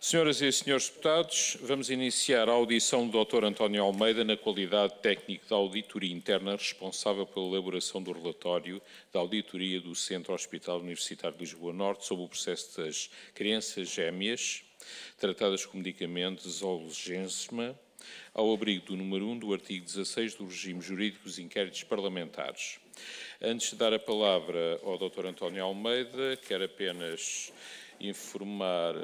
Senhoras e senhores deputados, vamos iniciar a audição do Dr. António Almeida na qualidade de técnico da auditoria interna responsável pela elaboração do relatório da auditoria do Centro Hospitalar Universitário de Lisboa Norte sobre o processo das crianças gêmeas tratadas com medicamentos Zolgensma, ao abrigo do número 1 do artigo 16 do regime jurídico dos inquéritos parlamentares. Antes de dar a palavra ao Dr. António Almeida, quero apenas informar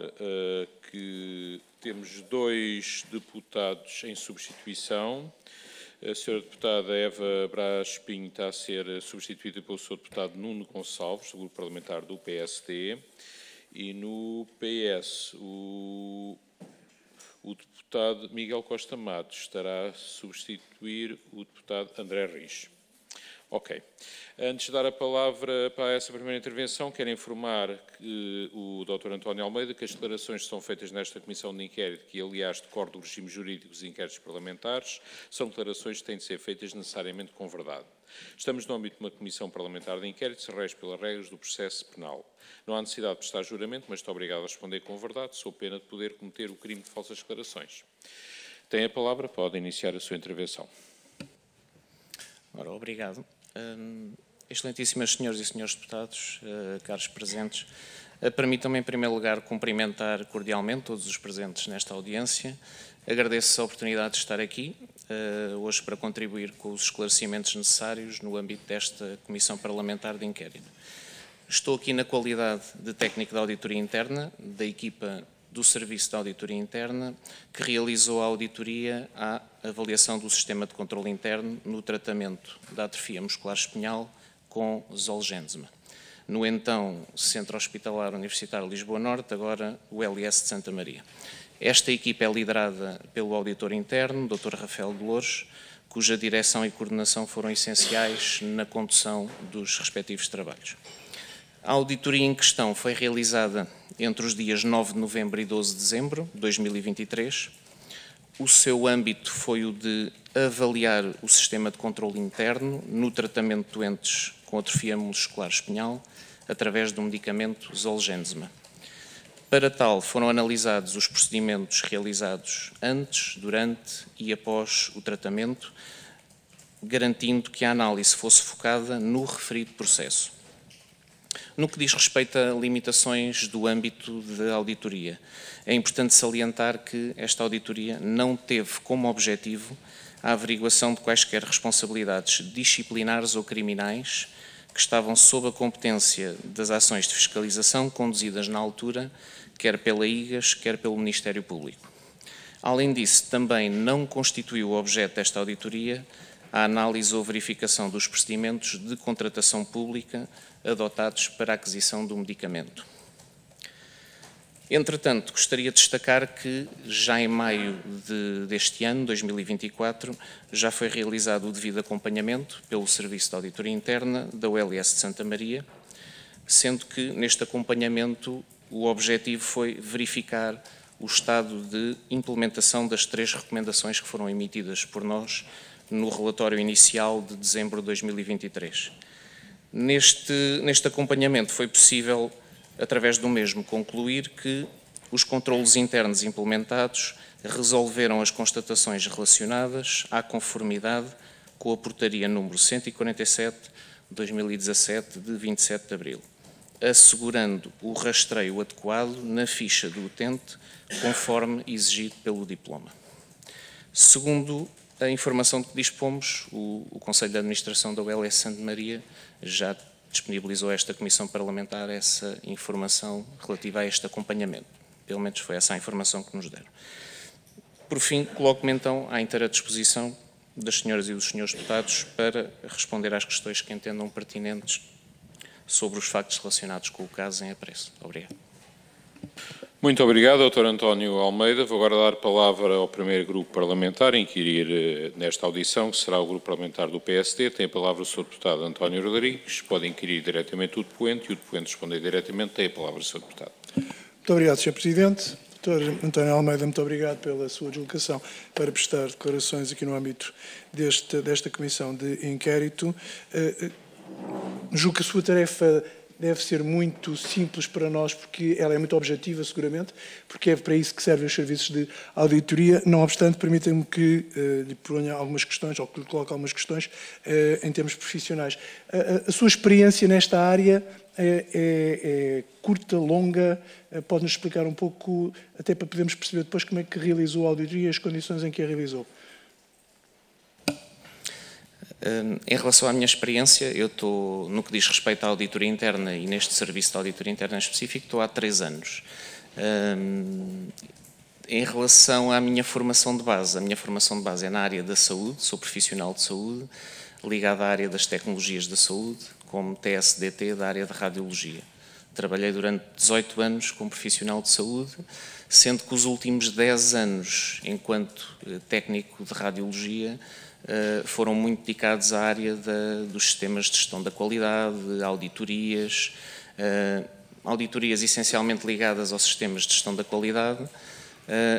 que temos 2 deputados em substituição. A senhora deputada Eva Brás Pinho está a ser substituída pelo senhor deputado Nuno Gonçalves, do grupo parlamentar do PSD, e no PS o deputado Miguel Costa Matos estará a substituir o deputado André Riz. Ok. Antes de dar a palavra para essa primeira intervenção, quero informar o Dr. António Almeida que as declarações que são feitas nesta Comissão de Inquérito, que aliás decorre do regime jurídico dos inquéritos parlamentares, são declarações que têm de ser feitas necessariamente com verdade. Estamos no âmbito de uma Comissão Parlamentar de Inquérito que se rege pelas regras do processo penal. Não há necessidade de prestar juramento, mas estou obrigado a responder com verdade, sob pena de poder cometer o crime de falsas declarações. Tem a palavra, pode iniciar a sua intervenção. Ora, obrigado. Excelentíssimas senhoras e senhores deputados, caros presentes, permitam-me em primeiro lugar cumprimentar cordialmente todos os presentes nesta audiência. Agradeço a oportunidade de estar aqui hoje para contribuir com os esclarecimentos necessários no âmbito desta Comissão Parlamentar de Inquérito. Estou aqui na qualidade de técnico de auditoria interna da equipa do Serviço de Auditoria Interna, que realizou a auditoria à avaliação do sistema de controle interno no tratamento da atrofia muscular espinhal com Zolgensma. No então Centro Hospitalar Universitário de Lisboa Norte, agora o LS de Santa Maria. Esta equipa é liderada pelo auditor interno, Dr. Rafael Dolores, cuja direção e coordenação foram essenciais na condução dos respectivos trabalhos. A auditoria em questão foi realizada entre os dias 9 de novembro e 12 de dezembro de 2023. O seu âmbito foi o de avaliar o sistema de controle interno no tratamento de doentes com atrofia muscular espinhal através do medicamento Zolgensma. Para tal, foram analisados os procedimentos realizados antes, durante e após o tratamento, garantindo que a análise fosse focada no referido processo. No que diz respeito a limitações do âmbito de auditoria, é importante salientar que esta auditoria não teve como objetivo a averiguação de quaisquer responsabilidades disciplinares ou criminais que estavam sob a competência das ações de fiscalização conduzidas na altura, quer pela IGAS, quer pelo Ministério Público. Além disso, também não constituiu o objeto desta auditoria a análise ou verificação dos procedimentos de contratação pública adotados para a aquisição do medicamento. Entretanto, gostaria de destacar que já em maio deste ano, 2024, já foi realizado o devido acompanhamento pelo Serviço de Auditoria Interna da ULS de Santa Maria, sendo que neste acompanhamento o objetivo foi verificar o estado de implementação das 3 recomendações que foram emitidas por nós no relatório inicial de dezembro de 2023. Neste acompanhamento foi possível, através do mesmo, concluir que os controlos internos implementados resolveram as constatações relacionadas à conformidade com a portaria número 147 de 2017, de 27 de abril, assegurando o rastreio adequado na ficha do utente, conforme exigido pelo diploma. Segundo a informação de que dispomos, o Conselho de Administração da ULS Santa Maria já disponibilizou a esta Comissão Parlamentar essa informação relativa a este acompanhamento. Pelo menos foi essa a informação que nos deram. Por fim, coloco-me então à inteira disposição das senhoras e dos senhores deputados para responder às questões que entendam pertinentes sobre os factos relacionados com o caso em apreço. Obrigado. Muito obrigado, Dr. António Almeida. Vou agora dar a palavra ao primeiro grupo parlamentar a inquirir nesta audição, que será o grupo parlamentar do PSD. Tem a palavra o Sr. Deputado António Rodrigues. Pode inquirir diretamente o depoente e o depoente responder diretamente. Tem a palavra o Sr. Deputado. Muito obrigado, Sr. Presidente. Dr. António Almeida, muito obrigado pela sua deslocação para prestar declarações aqui no âmbito desta Comissão de Inquérito. Julgo que a sua tarefa deve ser muito simples para nós, porque ela é muito objetiva, seguramente, porque é para isso que servem os serviços de auditoria. Não obstante, permitam-me que lhe ponha algumas questões, ou que lhe coloque algumas questões em termos profissionais. A sua experiência nesta área é curta, longa? Pode-nos explicar um pouco, até para podermos perceber depois como é que realizou a auditoria e as condições em que a realizou? Em relação à minha experiência, eu estou, no que diz respeito à auditoria interna e neste serviço de auditoria interna em específico, estou há 3 anos. Em relação à minha formação de base, a minha formação de base é na área da saúde, sou profissional de saúde, ligado à área das tecnologias da saúde, como TSDT da área de radiologia. Trabalhei durante 18 anos como profissional de saúde, sendo que os últimos 10 anos, enquanto técnico de radiologia, foram muito dedicados à área dos sistemas de gestão da qualidade, auditorias, auditorias essencialmente ligadas aos sistemas de gestão da qualidade,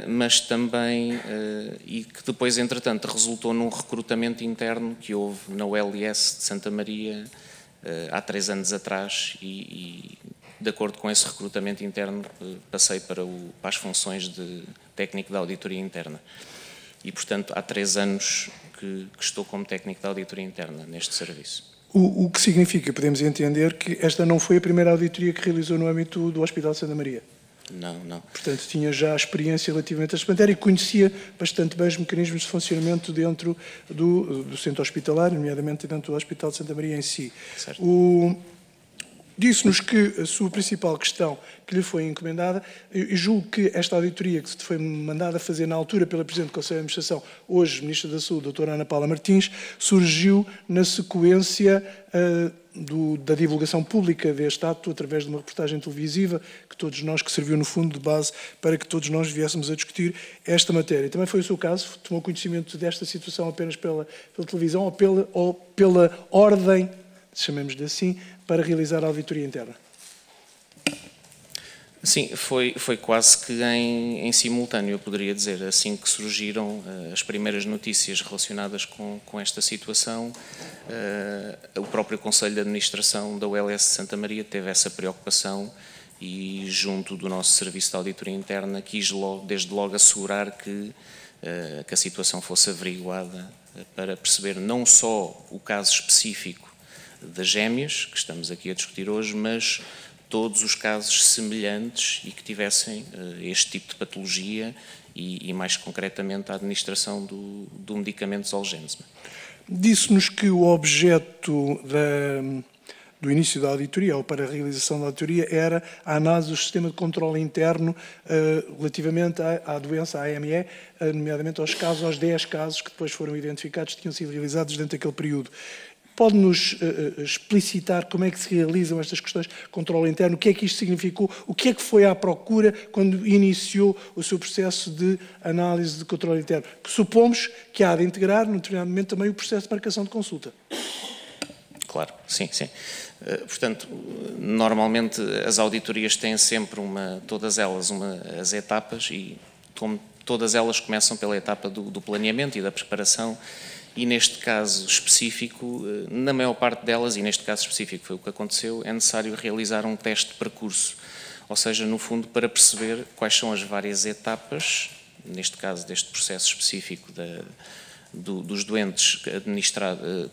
mas também, e que depois, entretanto, resultou num recrutamento interno que houve na ULS de Santa Maria há 3 anos atrás e de acordo com esse recrutamento interno, passei para as funções de técnico de auditoria interna. E, portanto, há 3 anos que estou como técnico de auditoria interna neste serviço. O que significa, podemos entender, que esta não foi a primeira auditoria que realizou no âmbito do Hospital de Santa Maria? Não, não. Portanto, tinha já experiência relativamente a esta matéria e conhecia bastante bem os mecanismos de funcionamento dentro do centro hospitalar, nomeadamente dentro do Hospital de Santa Maria em si. Certo. Disse-nos que a sua principal questão que lhe foi encomendada, e julgo que esta auditoria que se foi mandada fazer na altura pela Presidente do Conselho de Administração, hoje Ministra da Saúde, doutora Ana Paula Martins, surgiu na sequência da divulgação pública deste ato, através de uma reportagem televisiva, que todos nós, que serviu no fundo de base para que todos nós viéssemos a discutir esta matéria. Também foi o seu caso? Tomou conhecimento desta situação apenas pela televisão ou pela ordem, chamemos-lhe assim, para realizar a auditoria interna? Sim, foi quase que em simultâneo, eu poderia dizer. Assim que surgiram as primeiras notícias relacionadas com esta situação, o próprio Conselho de Administração da ULS de Santa Maria teve essa preocupação e, junto do nosso Serviço de Auditoria Interna, quis desde logo assegurar que a situação fosse averiguada para perceber não só o caso específico das gêmeas, que estamos aqui a discutir hoje, mas todos os casos semelhantes e que tivessem este tipo de patologia e mais concretamente a administração do medicamento Zolgensma. Disse-nos que o objeto do início da auditoria, ou para a realização da auditoria, era a análise do sistema de controle interno relativamente à doença AME, nomeadamente aos 10 casos que depois foram identificados, que tinham sido realizados dentro daquele período. Pode-nos explicitar como é que se realizam estas questões de controle interno? O que é que isto significou? O que é que foi à procura quando iniciou o seu processo de análise de controle interno? Que supomos que há de integrar, num determinado momento, também o processo de marcação de consulta. Claro, sim, sim. Portanto, normalmente as auditorias têm sempre todas elas as etapas e todas elas começam pela etapa do planeamento e da preparação. E neste caso específico, na maior parte delas, e neste caso específico foi o que aconteceu, é necessário realizar um teste de percurso. Ou seja, no fundo, para perceber quais são as várias etapas, neste caso deste processo específico dos doentes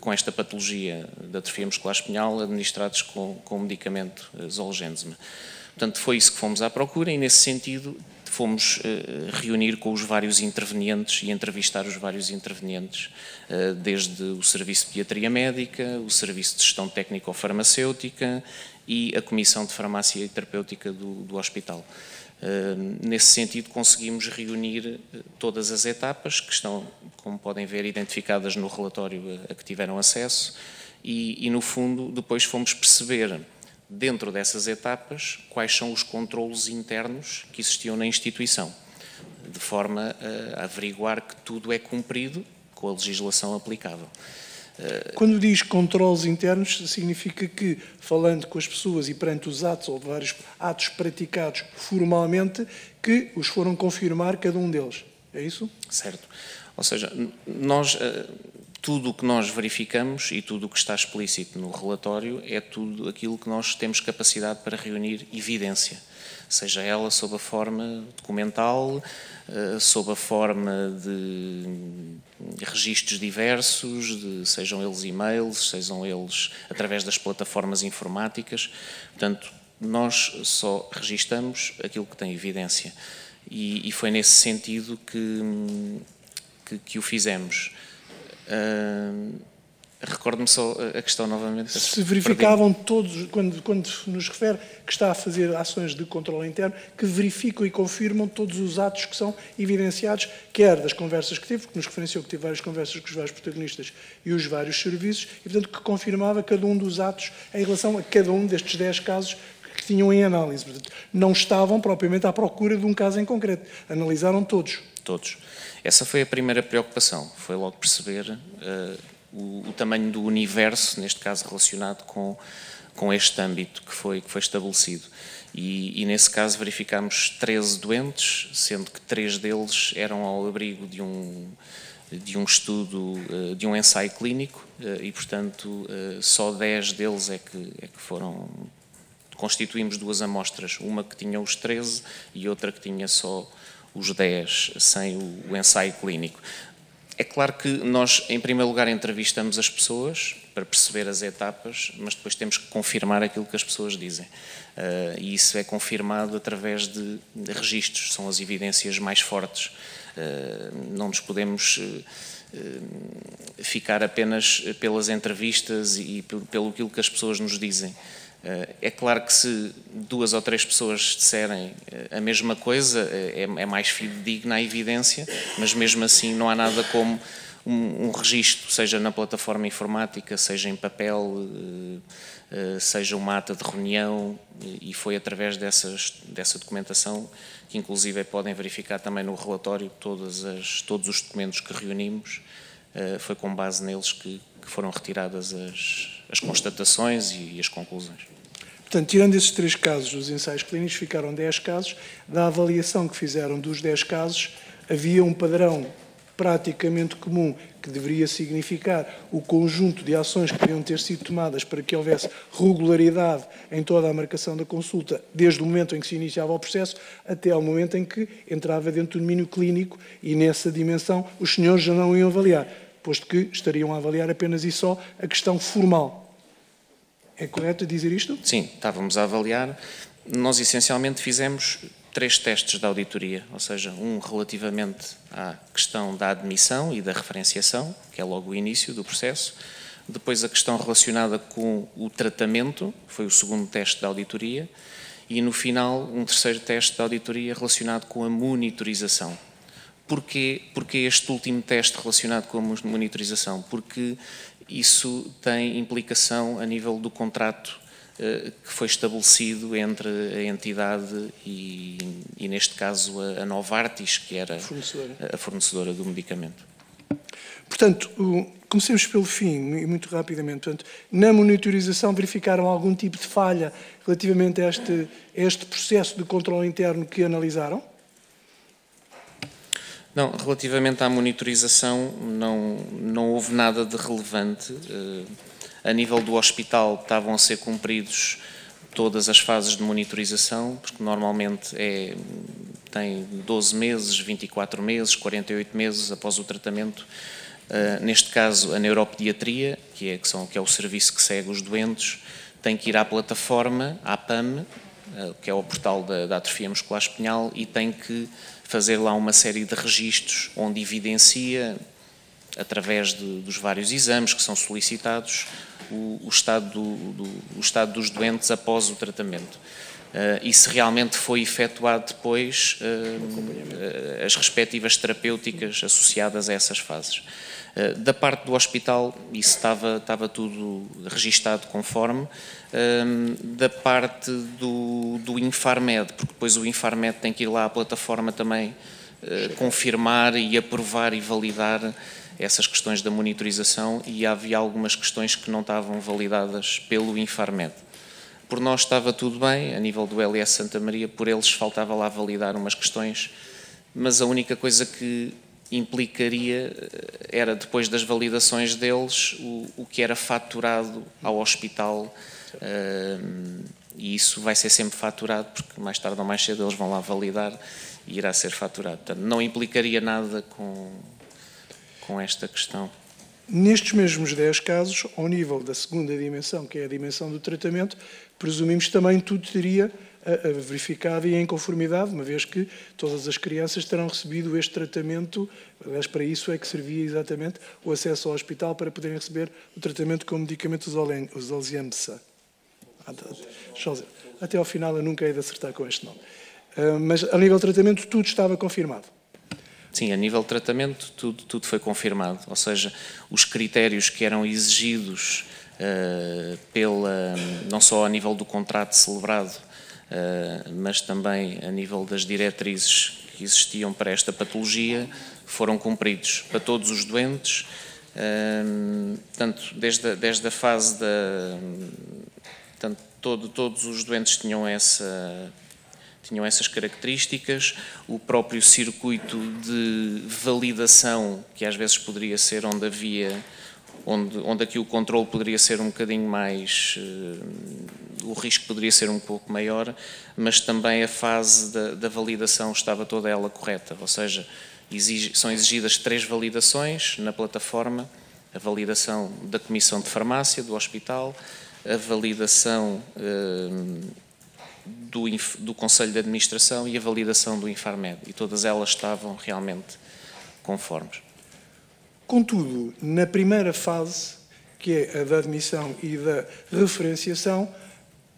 com esta patologia da atrofia muscular espinhal, administrados com o medicamento Zolgensma. Portanto, foi isso que fomos à procura e, nesse sentido, fomos reunir com os vários intervenientes e entrevistar os vários intervenientes, desde o Serviço de Pediatria Médica, o Serviço de Gestão Técnico-Farmacêutica e a Comissão de Farmácia e Terapêutica do Hospital. Nesse sentido, conseguimos reunir todas as etapas que estão, como podem ver, identificadas no relatório a que tiveram acesso e no fundo, depois fomos perceber dentro dessas etapas, quais são os controlos internos que existiam na instituição, de forma a averiguar que tudo é cumprido com a legislação aplicável. Quando diz controlos internos, significa que, falando com as pessoas e perante os atos ou vários atos praticados formalmente, que os foram confirmar cada um deles. É isso? Certo. Ou seja, nós, tudo o que nós verificamos e tudo o que está explícito no relatório é tudo aquilo que nós temos capacidade para reunir evidência, seja ela sob a forma documental, sob a forma de registros diversos, sejam eles e-mails, sejam eles através das plataformas informáticas. Portanto, nós só registamos aquilo que tem evidência. E foi nesse sentido que o fizemos. Recordo-me só a questão novamente. Se verificavam todos, quando nos refere que está a fazer ações de controle interno, que verificam e confirmam todos os atos que são evidenciados, quer das conversas que teve, que nos referenciou que teve várias conversas com os vários protagonistas e os vários serviços, e portanto que confirmava cada um dos atos em relação a cada um destes 10 casos que tinham em análise. Portanto, não estavam propriamente à procura de um caso em concreto. Analisaram todos. Todos. Essa foi a primeira preocupação. Foi logo perceber o tamanho do universo, neste caso relacionado com este âmbito que foi estabelecido. E nesse caso verificámos 13 doentes, sendo que 3 deles eram ao abrigo de um estudo, de um ensaio clínico, e portanto só 10 deles é que foram... Constituímos 2 amostras, uma que tinha os 13 e outra que tinha só os 10, sem o ensaio clínico. É claro que nós, em primeiro lugar, entrevistamos as pessoas para perceber as etapas, mas depois temos que confirmar aquilo que as pessoas dizem. E isso é confirmado através de registros, são as evidências mais fortes. Não nos podemos ficar apenas pelas entrevistas e pelo aquilo que as pessoas nos dizem. É claro que se 2 ou 3 pessoas disserem a mesma coisa, é mais fidedigna a evidência, mas mesmo assim não há nada como um registro, seja na plataforma informática, seja em papel, seja uma ata de reunião, e foi através dessa documentação que inclusive podem verificar também no relatório todos os documentos que reunimos, foi com base neles que foram retiradas as constatações e as conclusões. Portanto, tirando esses 3 casos dos ensaios clínicos, ficaram 10 casos. Da avaliação que fizeram dos 10 casos, havia um padrão praticamente comum que deveria significar o conjunto de ações que deveriam ter sido tomadas para que houvesse regularidade em toda a marcação da consulta, desde o momento em que se iniciava o processo até ao momento em que entrava dentro do domínio clínico, e nessa dimensão os senhores já não iam avaliar, posto que estariam a avaliar apenas e só a questão formal. É correto dizer isto? Sim, estávamos a avaliar. Nós essencialmente fizemos 3 testes de auditoria, ou seja, um relativamente à questão da admissão e da referenciação, que é logo o início do processo. Depois a questão relacionada com o tratamento, foi o segundo teste de auditoria. E no final um terceiro teste de auditoria relacionado com a monitorização. Porquê este último teste relacionado com a monitorização? Porque isso tem implicação a nível do contrato que foi estabelecido entre a entidade e neste caso, a Novartis, que era a fornecedora do medicamento. Portanto, comecemos pelo fim, e muito rapidamente. Portanto, na monitorização verificaram algum tipo de falha relativamente a este processo de controle interno que analisaram? Não, relativamente à monitorização não houve nada de relevante. A nível do hospital estavam a ser cumpridos todas as fases de monitorização, porque normalmente tem 12 meses, 24 meses, 48 meses após o tratamento. Neste caso, a neuropediatria, que é o serviço que segue os doentes, tem que ir à plataforma, à PAM, que é o portal da atrofia muscular espinhal, e tem que fazer lá uma série de registros onde evidencia, através dos vários exames que são solicitados, o estado dos doentes após o tratamento. E se realmente foi efetuado depois as respectivas terapêuticas associadas a essas fases. Da parte do hospital, isso estava tudo registado conforme. Da parte do Infarmed, porque depois o Infarmed tem que ir lá à plataforma também confirmar e aprovar e validar essas questões da monitorização, e havia algumas questões que não estavam validadas pelo Infarmed. Por nós estava tudo bem, a nível do LS Santa Maria, por eles faltava lá validar umas questões, mas a única coisa que implicaria, era depois das validações deles, o que era faturado ao hospital, e isso vai ser sempre faturado, porque mais tarde ou mais cedo eles vão lá validar e irá ser faturado. Portanto, não implicaria nada com esta questão. Nestes mesmos 10 casos, ao nível da segunda dimensão, que é a dimensão do tratamento, presumimos também tudo teria verificado e em conformidade, uma vez que todas as crianças terão recebido este tratamento. Aliás, para isso é que servia exatamente o acesso ao hospital, para poderem receber o tratamento com medicamentos Zolgensma. Até ao final eu nunca hei de acertar com este nome. Mas a nível de tratamento tudo estava confirmado. Sim, a nível de tratamento tudo foi confirmado, ou seja, os critérios que eram exigidos não só a nível do contrato celebrado, mas também a nível das diretrizes que existiam para esta patologia, foram cumpridos para todos os doentes, portanto, desde a fase todos os doentes tinham essas características, o próprio circuito de validação, que às vezes poderia ser onde aqui o controle poderia ser um bocadinho mais, o risco poderia ser um pouco maior, mas também a fase da validação estava toda ela correta, ou seja, são exigidas 3 validações na plataforma: a validação da Comissão de Farmácia do hospital, a validação do Conselho de Administração e a validação do Infarmed, e todas elas estavam realmente conformes. Contudo, na primeira fase, que é a da admissão e da referenciação,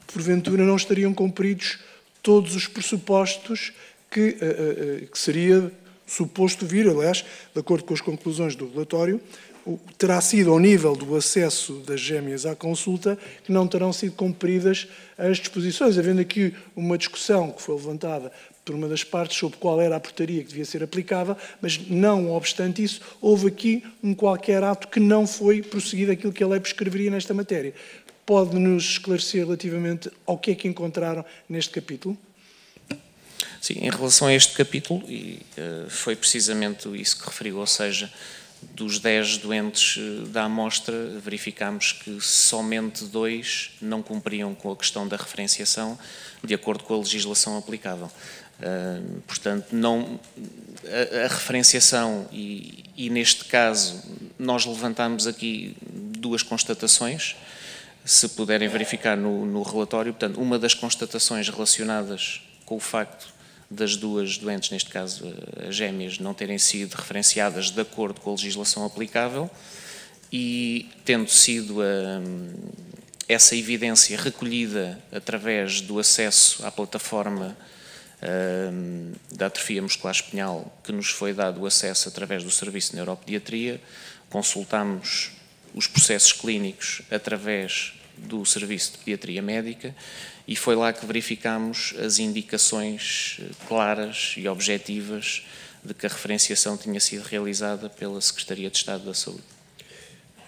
porventura não estariam cumpridos todos os pressupostos que seria suposto vir, aliás, de acordo com as conclusões do relatório, terá sido ao nível do acesso das gêmeas à consulta que não terão sido cumpridas as disposições, havendo aqui uma discussão que foi levantada por uma das partes sobre qual era a portaria que devia ser aplicável, mas não obstante isso, houve aqui qualquer ato que não foi prosseguido aquilo que a lei prescreveria nesta matéria. Pode-nos esclarecer relativamente ao que é que encontraram neste capítulo? Sim, em relação a este capítulo, foi precisamente isso que referiu, ou seja, dos 10 doentes da amostra, verificámos que somente 2 não cumpriam com a questão da referenciação, de acordo com a legislação aplicável. Portanto, a referenciação, e neste caso nós levantámos aqui 2 constatações, se puderem verificar no relatório. Portanto, uma das constatações relacionadas com o facto das 2 doentes, neste caso as gêmeas, não terem sido referenciadas de acordo com a legislação aplicável, e tendo sido essa evidência recolhida através do acesso à plataforma da atrofia muscular espinhal, que nos foi dado o acesso através do Serviço de Neuropediatria, consultámos os processos clínicos através do Serviço de Pediatria Médica, e foi lá que verificámos as indicações claras e objetivas de que a referenciação tinha sido realizada pela Secretaria de Estado da Saúde.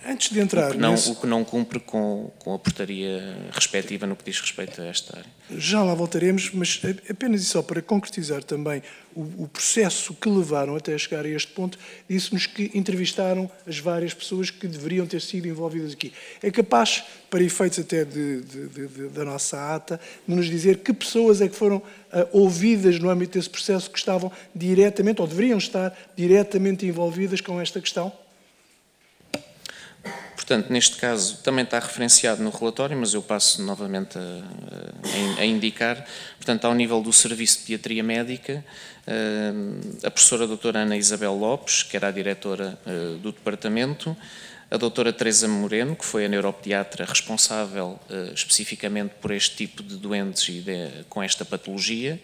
Antes de entrar o que não cumpre com a portaria respectiva no que diz respeito a esta área. Já lá voltaremos, mas apenas e só para concretizar também o processo que levaram até chegar a este ponto, disse-nos que entrevistaram as várias pessoas que deveriam ter sido envolvidas aqui. É capaz, para efeitos até da nossa ata, de nos dizer que pessoas é que foram ouvidas no âmbito desse processo, que estavam diretamente, ou deveriam estar diretamente envolvidas com esta questão? Portanto, neste caso, também está referenciado no relatório, mas eu passo novamente a indicar. Portanto, ao nível do Serviço de Pediatria Médica, a professora doutora Ana Isabel Lopes, que era a diretora do departamento, a doutora Teresa Moreno, que foi a neuropediatra responsável especificamente por este tipo de doentes e com esta patologia,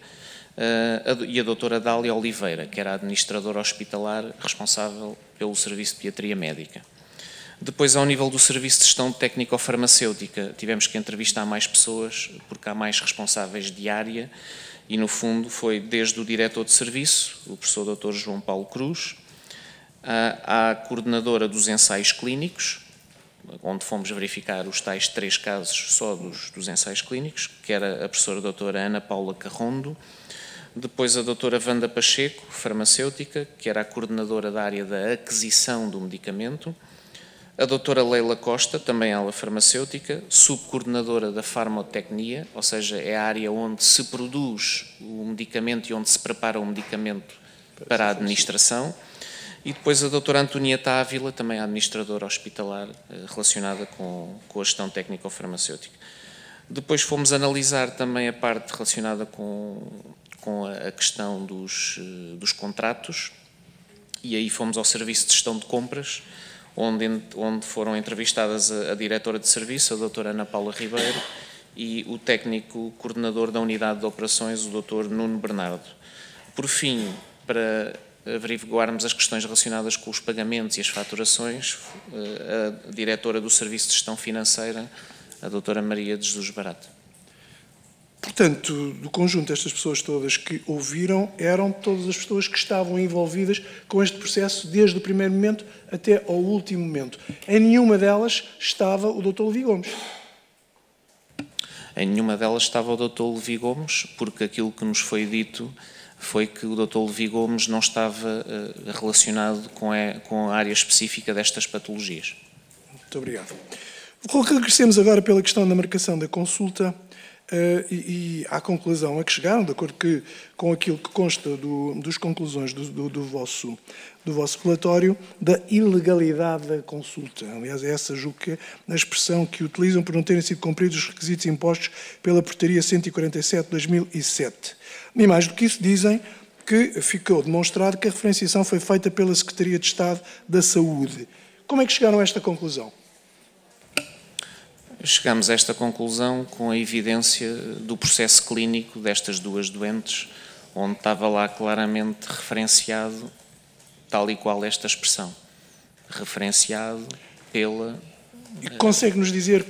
e a doutora Dália Oliveira, que era a administradora hospitalar responsável pelo Serviço de Pediatria Médica. Depois, ao nível do Serviço de Gestão Técnico-Farmacêutica, tivemos que entrevistar mais pessoas, porque há mais responsáveis de área, e no fundo foi desde o diretor de serviço, o professor Dr. João Paulo Cruz, à coordenadora dos ensaios clínicos, onde fomos verificar os tais 3 casos só dos ensaios clínicos, que era a professora doutora Ana Paula Carrondo, Depois a doutora Wanda Pacheco, farmacêutica, que era a coordenadora da área da aquisição do medicamento. A doutora Leila Costa, também ela farmacêutica, subcoordenadora da farmotecnia, ou seja, é a área onde se produz o medicamento e onde se prepara o medicamento para a administração. E depois a doutora Antonieta Ávila, também administradora hospitalar, relacionada com a gestão técnico-farmacêutica. Depois fomos analisar também a parte relacionada com a questão dos contratos, e aí fomos ao serviço de gestão de compras, onde foram entrevistadas a diretora de serviço, a doutora Ana Paula Ribeiro, e o técnico coordenador da unidade de operações, o doutor Nuno Bernardo. Por fim, para averiguarmos as questões relacionadas com os pagamentos e as faturações, a diretora do Serviço de Gestão Financeira, a doutora Maria de Jesus Barato. Portanto, do conjunto destas pessoas todas que ouviram, eram todas as pessoas que estavam envolvidas com este processo desde o primeiro momento até ao último momento. Em nenhuma delas estava o Dr. Levi Gomes. Em nenhuma delas estava o Dr. Levi Gomes, porque aquilo que nos foi dito foi que o Dr. Levi Gomes não estava relacionado com a área específica destas patologias. Muito obrigado. Regressemos agora pela questão da marcação da consulta e à conclusão a que chegaram, de acordo com aquilo que consta das conclusões do vosso relatório, da ilegalidade da consulta. Aliás, é essa, julgo que é a expressão que utilizam por não terem sido cumpridos os requisitos impostos pela Portaria 147/2007. E mais do que isso, dizem que ficou demonstrado que a referenciação foi feita pela Secretaria de Estado da Saúde. Como é que chegaram a esta conclusão? Chegamos a esta conclusão com a evidência do processo clínico destas duas doentes, onde estava lá claramente referenciado, tal e qual esta expressão, referenciado pela... E consegue-nos dizer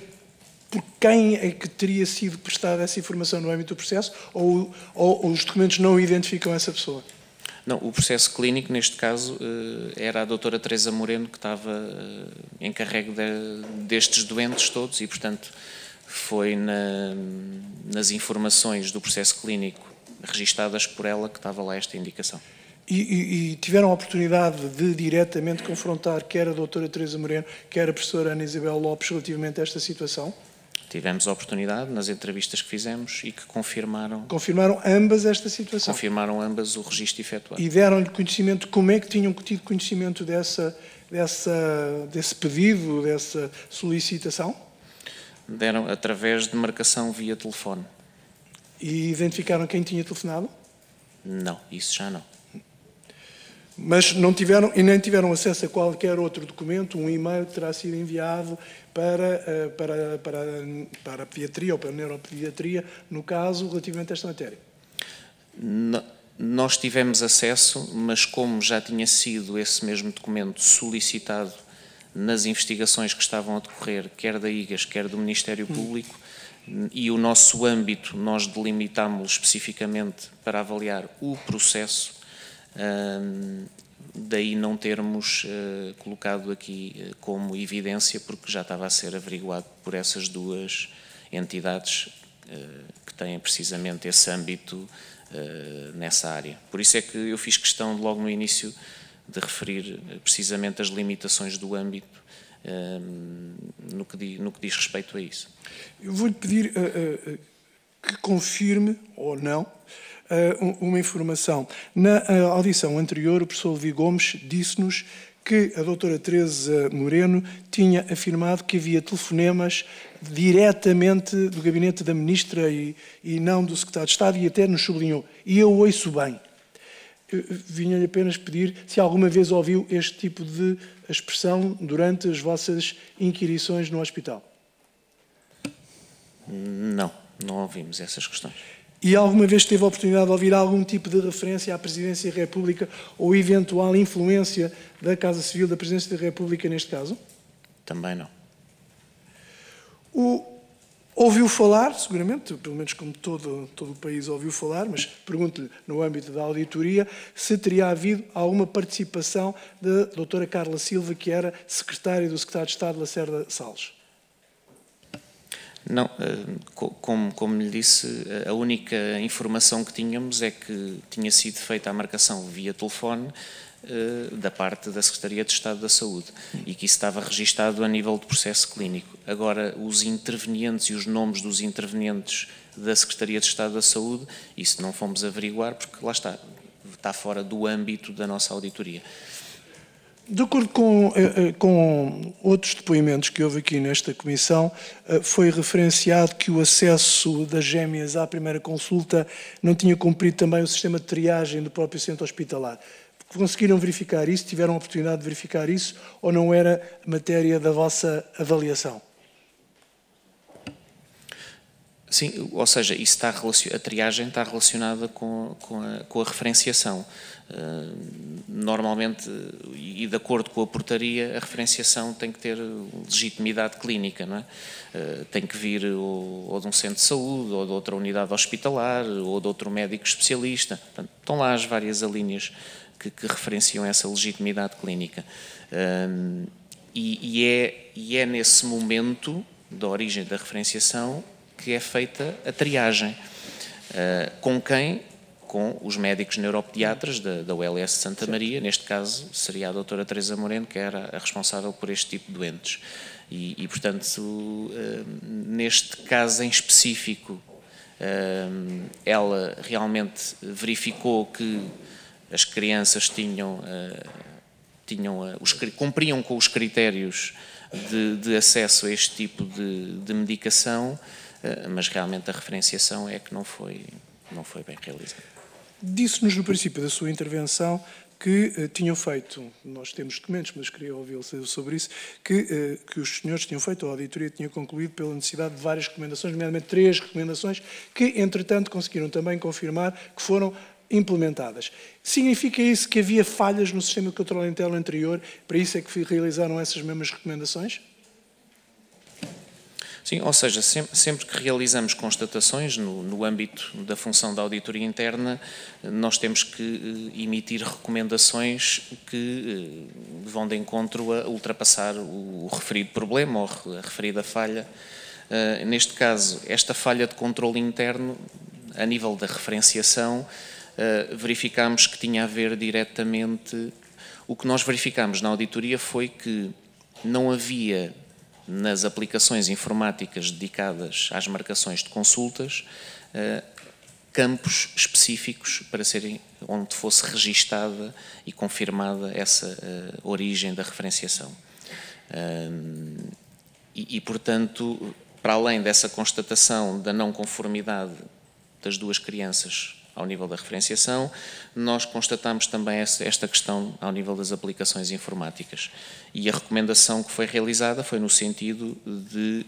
por quem é que teria sido prestada essa informação no âmbito do processo, ou os documentos não identificam essa pessoa? Não, o processo clínico, neste caso, era a doutora Teresa Moreno, que estava encarregue destes doentes todos e, portanto, foi nas informações do processo clínico registadas por ela que estava lá esta indicação. E tiveram a oportunidade de diretamente confrontar quer a doutora Teresa Moreno, quer a professora Ana Isabel Lopes relativamente a esta situação? Tivemos a oportunidade nas entrevistas que fizemos e que confirmaram... Confirmaram ambas esta situação? Confirmaram ambas o registro efetuado. E deram-lhe conhecimento, como é que tinham tido conhecimento desse pedido, dessa solicitação? Deram através de marcação via telefone. E identificaram quem tinha telefonado? Não, isso já não. Mas não tiveram, e nem tiveram acesso a qualquer outro documento, um e-mail que terá sido enviado para a pediatria ou para a neuropediatria, no caso, relativamente a esta matéria? Nós tivemos acesso, mas como já tinha sido esse mesmo documento solicitado nas investigações que estavam a decorrer, quer da IGAS, quer do Ministério Público, e o nosso âmbito nós delimitámo-lo especificamente para avaliar o processo, daí não termos colocado aqui como evidência, porque já estava a ser averiguado por essas duas entidades que têm precisamente esse âmbito nessa área. Por isso é que eu fiz questão de, logo no início, de referir precisamente as limitações do âmbito no que diz respeito a isso. Eu vou-lhe pedir que confirme, ou não, uma informação. Na audição anterior, o professor Levi Gomes disse-nos que a doutora Teresa Moreno tinha afirmado que havia telefonemas diretamente do gabinete da ministra e não do secretário de Estado, e até nos sublinhou. E eu ouço bem. Vinha-lhe apenas pedir se alguma vez ouviu este tipo de expressão durante as vossas inquirições no hospital. Não ouvimos essas questões. E alguma vez teve a oportunidade de ouvir algum tipo de referência à Presidência da República ou eventual influência da Casa Civil da Presidência da República neste caso? Também não. Ouviu falar, seguramente, pelo menos como todo o país ouviu falar, mas pergunto-lhe, no âmbito da auditoria, se teria havido alguma participação da doutora Carla Silva, que era secretária do secretário de Estado, Lacerda Salles. Não, como lhe disse, a única informação que tínhamos é que tinha sido feita a marcação via telefone da parte da Secretaria de Estado da Saúde e que isso estava registado a nível de processo clínico. Agora, os intervenientes e os nomes dos intervenientes da Secretaria de Estado da Saúde, isso não fomos averiguar porque lá está fora do âmbito da nossa auditoria. De acordo com outros depoimentos que houve aqui nesta comissão, foi referenciado que o acesso das gêmeas à primeira consulta não tinha cumprido também o sistema de triagem do próprio centro hospitalar. Conseguiram verificar isso? Tiveram a oportunidade de verificar isso? Ou não era matéria da vossa avaliação? Sim, ou seja, isso a triagem está relacionada com a referenciação. Normalmente, e de acordo com a portaria, a referenciação tem que ter legitimidade clínica, não é? Tem que vir ou de um centro de saúde, ou de outra unidade hospitalar, ou de outro médico especialista. Portanto, estão lá as várias alíneas que referenciam essa legitimidade clínica. E é nesse momento da origem da referenciação que é feita a triagem. Com quem? Com os médicos neuropediatras da ULS de Santa Maria, neste caso seria a doutora Teresa Moreno, que era a responsável por este tipo de doentes. E portanto, neste caso em específico, ela realmente verificou que as crianças cumpriam com os critérios de acesso a este tipo de medicação, mas realmente a referenciação é que não foi bem realizada. Disse-nos no princípio da sua intervenção que tinham feito, nós temos documentos, mas queria ouvi-lo sobre isso, que os senhores tinham feito, a auditoria tinha concluído pela necessidade de várias recomendações, nomeadamente 3 recomendações, que entretanto conseguiram também confirmar que foram implementadas. Significa isso que havia falhas no sistema de controle interno anterior, para isso é que realizaram essas mesmas recomendações? Sim, ou seja, sempre que realizamos constatações no âmbito da função da auditoria interna, nós temos que emitir recomendações que vão de encontro a ultrapassar o referido problema ou a referida falha. Neste caso, esta falha de controle interno, a nível da referenciação, verificámos que tinha a ver diretamente. O que nós verificámos na auditoria foi que não havia nas aplicações informáticas dedicadas às marcações de consultas campos específicos para serem onde fosse registada e confirmada essa origem da referenciação. Portanto, para além dessa constatação da não conformidade das duas crianças ao nível da referenciação, nós constatamos também esta questão ao nível das aplicações informáticas. E a recomendação que foi realizada foi no sentido de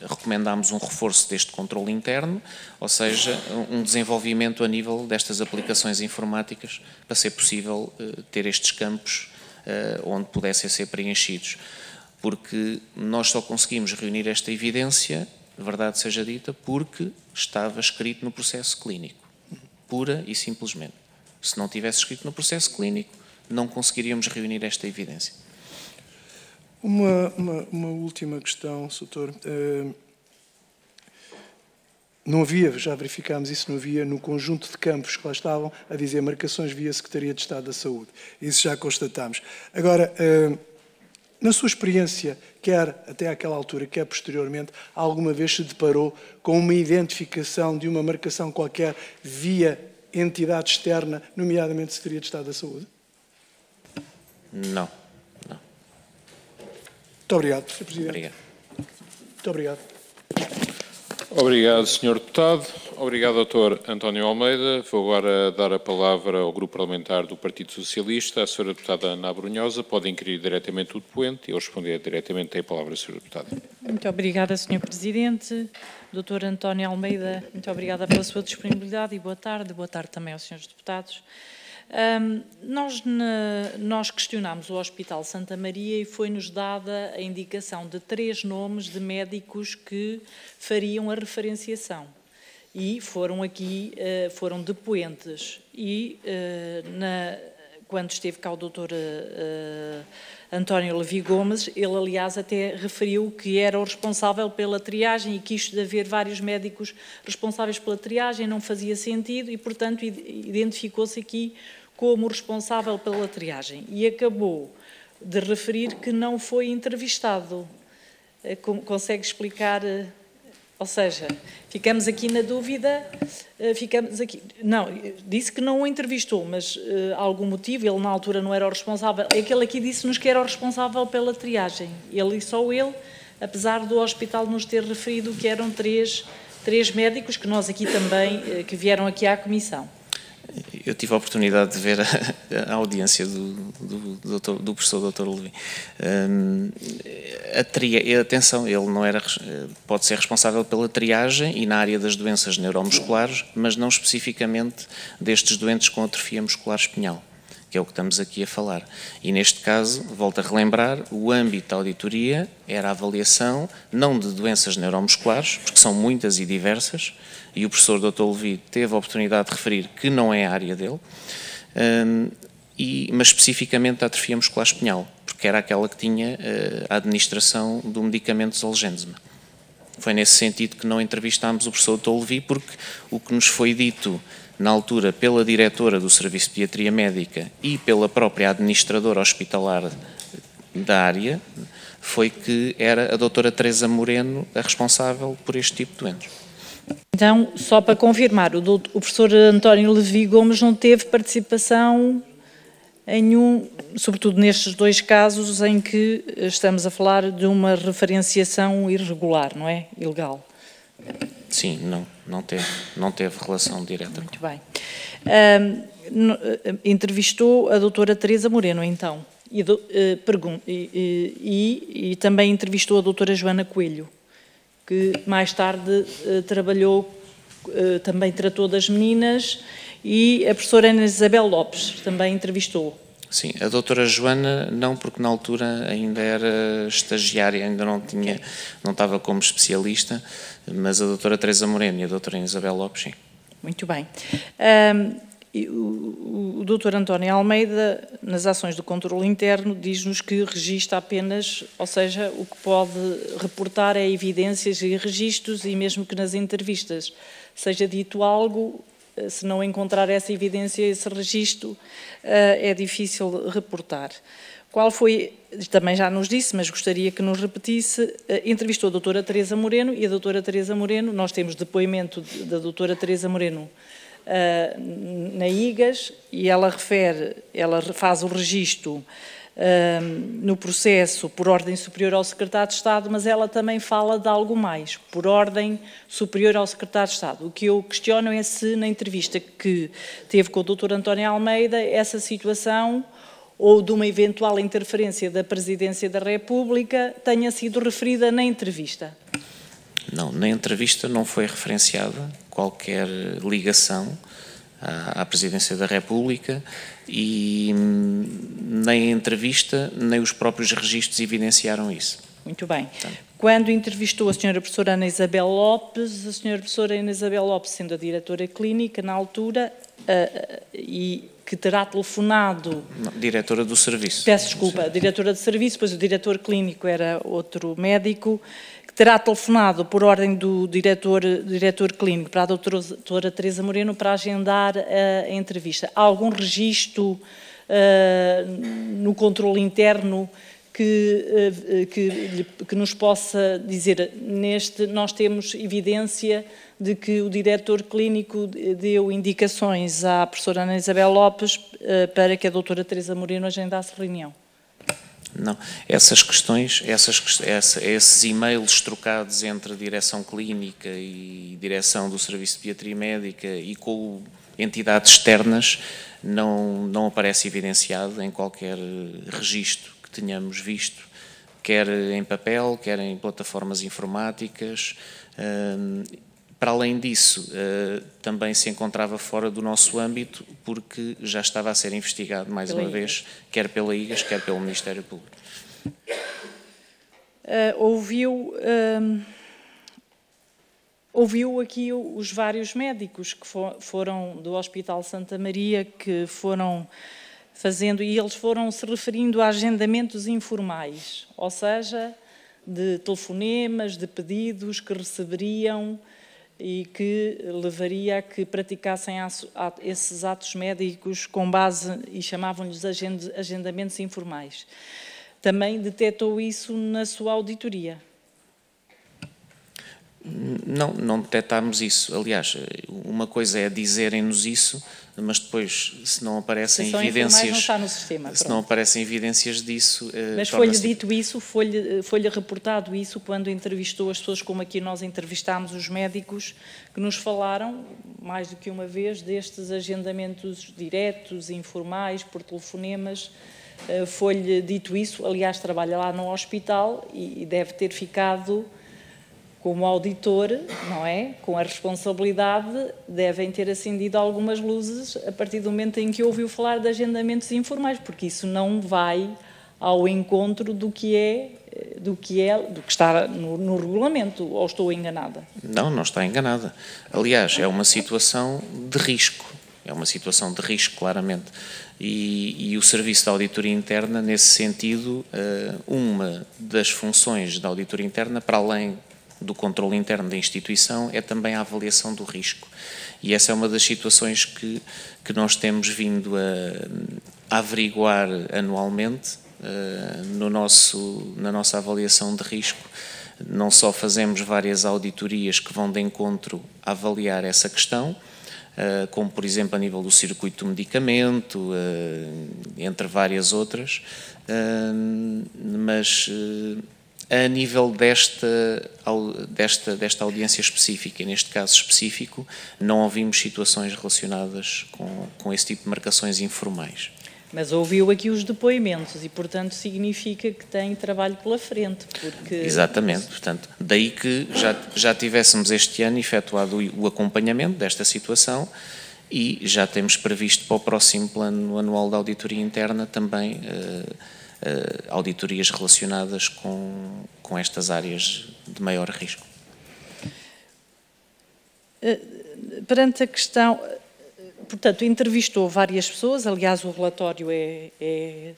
recomendarmos um reforço deste controle interno, ou seja, um desenvolvimento a nível destas aplicações informáticas para ser possível ter estes campos onde pudessem ser preenchidos. Porque nós só conseguimos reunir esta evidência, verdade seja dita, porque estava escrito no processo clínico, pura e simplesmente. Se não tivesse escrito no processo clínico, não conseguiríamos reunir esta evidência. Uma última questão, Sr. Não havia, já verificámos isso, não havia no conjunto de campos que lá estavam a dizer marcações via Secretaria de Estado da Saúde. Isso já constatámos. Agora, na sua experiência, quer até àquela altura, quer posteriormente, alguma vez se deparou com uma identificação de uma marcação qualquer via entidade externa, nomeadamente Secretaria de Estado da Saúde? Não. Muito obrigado, Sr. Presidente. Obrigado. Muito obrigado. Obrigado, Sr. Deputado. Obrigado, Dr. António Almeida. Vou agora dar a palavra ao Grupo Parlamentar do Partido Socialista, à Sra. Deputada Ana Abrunhosa. Pode inquirir diretamente o depoente e eu responder diretamente. Tem a palavra, Sra. Deputada. Muito obrigada, Sr. Presidente. Dr. António Almeida, muito obrigada pela sua disponibilidade e boa tarde. Boa tarde também aos Srs. Deputados. Nós questionámos o Hospital Santa Maria e foi-nos dada a indicação de 3 nomes de médicos que fariam a referenciação. E foram depoentes. E quando esteve cá o doutor António Levi Gomes, ele, aliás, até referiu que era o responsável pela triagem e que isto de haver vários médicos responsáveis pela triagem não fazia sentido e, portanto, identificou-se aqui como responsável pela triagem. E acabou de referir que não foi entrevistado. Consegue explicar? Ou seja, ficamos aqui na dúvida, não, disse que não o entrevistou, mas algum motivo, ele na altura não era o responsável, aquele aqui disse-nos que era o responsável pela triagem, ele e só ele, apesar do hospital nos ter referido que eram três médicos, que nós aqui também, que vieram aqui à comissão. Eu tive a oportunidade de ver a audiência do professor Dr. Levi. Atenção, ele não era, pode ser responsável pela triagem e na área das doenças neuromusculares, mas não especificamente destes doentes com atrofia muscular espinhal, que é o que estamos aqui a falar. E neste caso, volto a relembrar, o âmbito da auditoria era a avaliação não de doenças neuromusculares, porque são muitas e diversas, e o professor Dr. Levi teve a oportunidade de referir que não é a área dele, mas especificamente da atrofia muscular espinhal, porque era aquela que tinha a administração do medicamento Zolgensma. Foi nesse sentido que não entrevistámos o professor Dr. Levi, porque o que nos foi dito na altura pela diretora do Serviço de Pediatria Médica e pela própria administradora hospitalar da área foi que era a doutora Teresa Moreno a responsável por este tipo de doentes. Então, só para confirmar, o professor António Levi Gomes não teve participação em nenhum, sobretudo nestes dois casos em que estamos a falar de uma referenciação irregular, não é? Ilegal. Sim, não teve relação direta. Muito bem. Entrevistou a doutora Teresa Moreno, então, e também entrevistou a doutora Joana Coelho, que mais tarde também tratou das meninas, e a professora Ana Isabel Lopes também entrevistou. Sim, a doutora Joana não, porque na altura ainda era estagiária, ainda não estava como especialista, mas a doutora Teresa Moreno e a doutora Ana Isabel Lopes, sim. Muito bem. O doutor António Almeida, nas ações do controle interno, diz-nos que registra apenas, ou seja, o que pode reportar é evidências e registros, e mesmo que nas entrevistas seja dito algo, se não encontrar essa evidência, esse registro, é difícil reportar. Qual foi, também já nos disse, mas gostaria que nos repetisse, entrevistou a doutora Teresa Moreno, e a doutora Teresa Moreno, nós temos depoimento da doutora Teresa Moreno na IGAS, e ela faz o registro no processo por ordem superior ao secretário de Estado, mas ela também fala de algo mais, por ordem superior ao secretário de Estado. O que eu questiono é se na entrevista que teve com o Dr. António Almeida, essa situação ou de uma eventual interferência da Presidência da República tenha sido referida na entrevista. Não, na entrevista não foi referenciada qualquer ligação à Presidência da República e nem a entrevista, nem os próprios registros evidenciaram isso. Muito bem. Quando entrevistou a senhora professora Ana Isabel Lopes, a senhora professora Ana Isabel Lopes, sendo a diretora clínica na altura, e que terá telefonado... Não, diretora do serviço. Peço desculpa, a diretora de serviço, pois o diretor clínico era outro médico, que terá telefonado por ordem do diretor clínico para a doutora Teresa Moreno para agendar a entrevista. Há algum registro no controle interno que nos possa dizer, nós temos evidência de que o diretor clínico deu indicações à professora Ana Isabel Lopes para que a doutora Teresa Moreno agendasse reunião? Não, essas questões, esses e-mails trocados entre a direção clínica e direção do Serviço de Pediatria Médica e com entidades externas não aparece evidenciado em qualquer registro que tenhamos visto, quer em papel, quer em plataformas informáticas. Para além disso, também se encontrava fora do nosso âmbito, porque já estava a ser investigado, mais uma vez, quer pela IGAS, quer pelo Ministério Público. Ouviu aqui os vários médicos que foram do Hospital Santa Maria, que foram e eles foram se referindo a agendamentos informais, ou seja, de telefonemas, de pedidos que receberiam e que levaria a que praticassem esses atos médicos com base, e chamavam-lhes agendamentos informais. Também detectou isso na sua auditoria? Não detectámos isso. Aliás, uma coisa é dizerem-nos isso, mas depois, se não aparecem evidências, não está no sistema, se não aparecem evidências disso, mas foi-lhe dito isso, foi-lhe reportado isso quando entrevistou as pessoas, como aqui nós entrevistámos os médicos, que nos falaram, mais do que uma vez, destes agendamentos diretos, informais, por telefonemas. Foi-lhe dito isso, aliás, trabalha lá no hospital e deve ter ficado como auditor, não é? Com a responsabilidade, devem ter acendido algumas luzes a partir do momento em que ouviu falar de agendamentos informais, porque isso não vai ao encontro do que está no regulamento, ou estou enganada? Não está enganada. Aliás, é uma situação de risco. É uma situação de risco, claramente. E o Serviço de Auditoria Interna, nesse sentido, uma das funções da auditoria interna, para além do controle interno da instituição, é também a avaliação do risco. E essa é uma das situações que nós temos vindo a averiguar anualmente na nossa avaliação de risco. Não só fazemos várias auditorias que vão de encontro a avaliar essa questão, como, por exemplo, a nível do circuito do medicamento, entre várias outras, mas a nível desta audiência específica, e neste caso específico, não ouvimos situações relacionadas com esse tipo de marcações informais. Mas ouviu aqui os depoimentos e, portanto, significa que tem trabalho pela frente, porque... Exatamente, portanto, daí que já tivéssemos este ano efetuado o acompanhamento desta situação e já temos previsto para o próximo plano anual da auditoria interna também auditorias relacionadas com estas áreas de maior risco. Perante a questão... Portanto, entrevistou várias pessoas, aliás, o relatório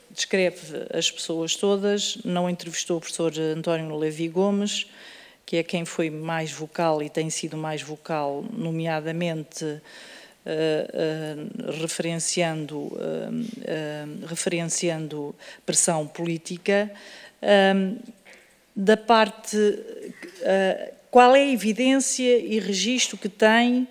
descreve as pessoas todas, não entrevistou o professor António Levi Gomes, que é quem foi mais vocal e tem sido mais vocal, nomeadamente referenciando pressão política. Da parte, qual é a evidência e registro que tem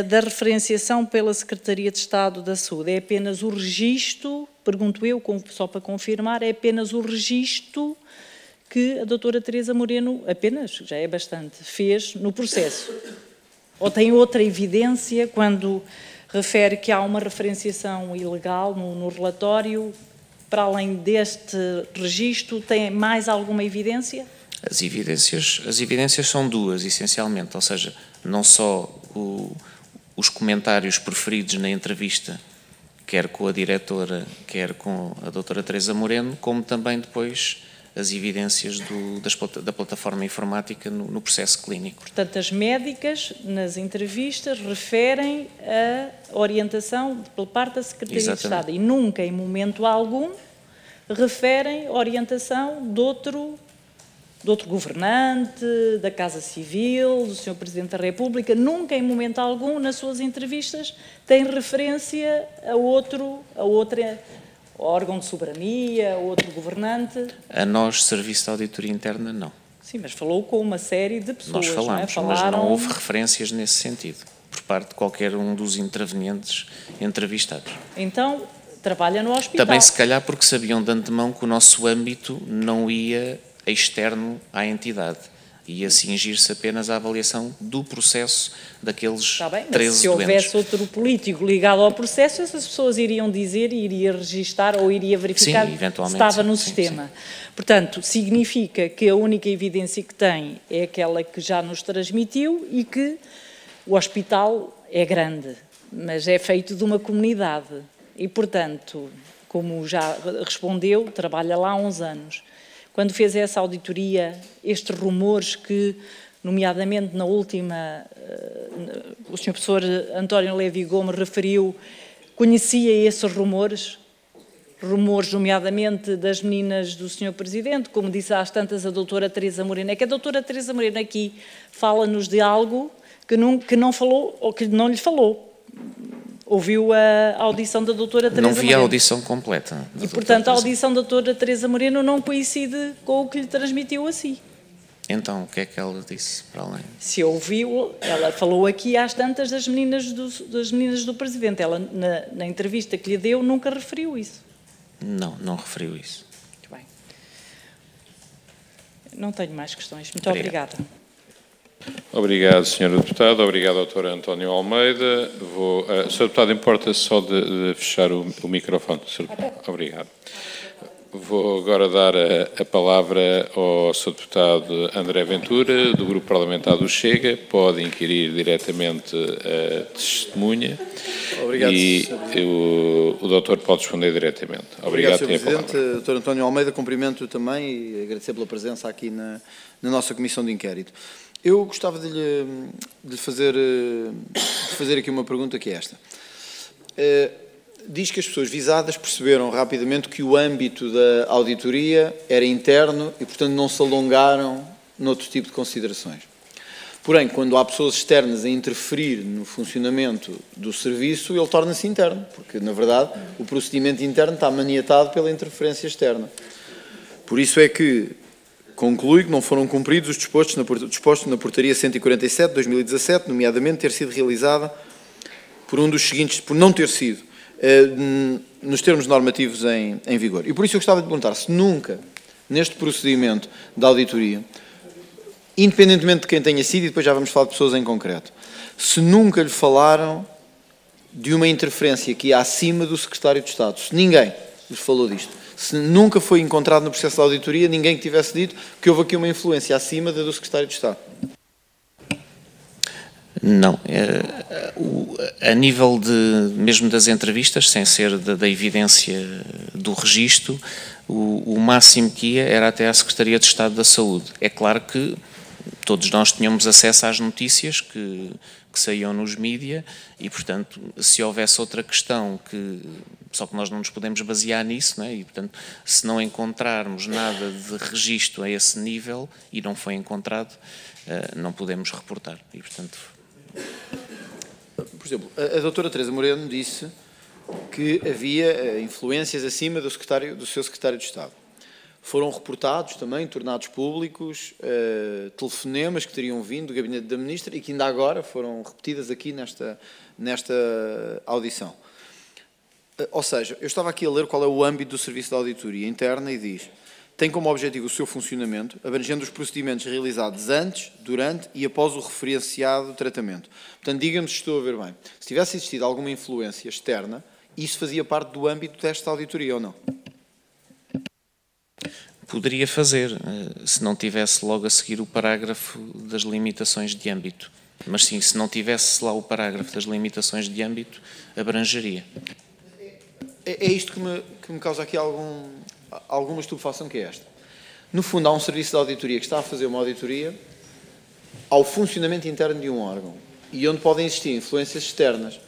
da referenciação pela Secretaria de Estado da Saúde? É apenas o registro, pergunto eu, só para confirmar, é apenas o registro que a doutora Teresa Moreno, apenas, já é bastante, fez no processo? Ou tem outra evidência quando refere que há uma referenciação ilegal no relatório? Para além deste registro, tem mais alguma evidência? As evidências são duas, essencialmente, ou seja, não só os comentários proferidos na entrevista, quer com a diretora, quer com a doutora Teresa Moreno, como também depois as evidências da plataforma informática no processo clínico. Portanto, as médicas, nas entrevistas, referem a orientação por parte da Secretaria de Estado e nunca, em momento algum, referem orientação de outro governante, da Casa Civil, do Sr. Presidente da República. Nunca, em momento algum, nas suas entrevistas, tem referência a outro órgão de soberania, outro governante. A nós, Serviço de Auditoria Interna, não. Sim, mas falou com uma série de pessoas. Nós falamos, não é? mas não houve referências nesse sentido, por parte de qualquer um dos intervenientes entrevistados. Então, trabalha no hospital. Também, se calhar, porque sabiam de antemão que o nosso âmbito não ia externo à entidade, ia cingir-se apenas à avaliação do processo daqueles 13 doentes. Se houvesse outro político ligado ao processo, essas pessoas iriam dizer e iria registar ou iria verificar se estava no sistema. Sim. Portanto, significa que a única evidência que tem é aquela que já nos transmitiu e que o hospital é grande, mas é feito de uma comunidade e, portanto, como já respondeu, trabalha lá há uns anos. Quando fez essa auditoria, estes rumores que, nomeadamente na última, o Sr. Professor António Levi Gomes referiu, conhecia esses rumores? rumores, nomeadamente das meninas do Sr. Presidente, como disse às tantas a doutora Teresa Moreno. É que a doutora Teresa Moreno aqui fala-nos de algo que não falou, ou que não lhe falou. Ouviu a audição da doutora Teresa Moreno. Não vi a audição completa. E, portanto, a audição da doutora Teresa Moreno não coincide com o que lhe transmitiu a si. Então, o que é que ela disse para além? Se ouviu, ela falou aqui às tantas das meninas do Presidente. Ela, na entrevista que lhe deu, nunca referiu isso. Não referiu isso. Muito bem. Não tenho mais questões. Muito obrigada. Obrigado, Sr. Deputado. Obrigado, Dr. António Almeida. Sr. Deputado, importa só de fechar o microfone. Obrigado. Vou agora dar a palavra ao Sr. Deputado André Ventura, do Grupo Parlamentar do Chega. Pode inquirir diretamente a testemunha. Obrigado, e o doutor pode responder diretamente. Obrigado, Sr. Presidente. Dr. António Almeida, cumprimento também e agradecer pela presença aqui na nossa Comissão de Inquérito. Eu gostava de lhe fazer aqui uma pergunta que é esta. Diz que as pessoas visadas perceberam rapidamente que o âmbito da auditoria era interno e, portanto, não se alongaram noutro tipo de considerações. Porém, quando há pessoas externas a interferir no funcionamento do serviço, ele torna-se interno, porque, na verdade, o procedimento interno está maniatado pela interferência externa. Por isso é que conclui que não foram cumpridos os dispostos na Portaria 147 de 2017, nomeadamente ter sido realizada por um dos seguintes, por não ter sido nos termos normativos em vigor. E por isso eu gostava de perguntar se nunca, neste procedimento de auditoria, independentemente de quem tenha sido, e depois já vamos falar de pessoas em concreto, se nunca lhe falaram de uma interferência que ia acima do Secretário de Estado, se ninguém lhes falou disto, se nunca foi encontrado no processo de auditoria ninguém que tivesse dito que houve aqui uma influência acima da do Secretário de Estado. Não. A nível mesmo das entrevistas, sem ser da evidência do registro, o máximo que ia era até à Secretaria de Estado da Saúde. É claro que todos nós tínhamos acesso às notícias que saíam nos mídia e, portanto, se houvesse outra questão só que nós não nos podemos basear nisso, não é? E, portanto, se não encontrarmos nada de registro a esse nível e não foi encontrado, não podemos reportar. E, portanto... Por exemplo, a doutora Teresa Moreno disse que havia influências acima do seu Secretário de Estado. Foram reportados também, tornados públicos, telefonemas que teriam vindo do gabinete da Ministra e que ainda agora foram repetidas aqui nesta audição. Ou seja, eu estava aqui a ler qual é o âmbito do Serviço de Auditoria Interna e diz: tem como objetivo o seu funcionamento, abrangendo os procedimentos realizados antes, durante e após o referenciado tratamento. Portanto, diga-me se estou a ver bem. Se tivesse existido alguma influência externa, isso fazia parte do âmbito desta auditoria ou não? Poderia fazer, se não tivesse logo a seguir o parágrafo das limitações de âmbito. Mas sim, se não tivesse lá o parágrafo das limitações de âmbito, abrangeria. É isto que me causa aqui alguma estupefação, que é esta. No fundo, há um serviço de auditoria que está a fazer uma auditoria ao funcionamento interno de um órgão e onde podem existir influências externas.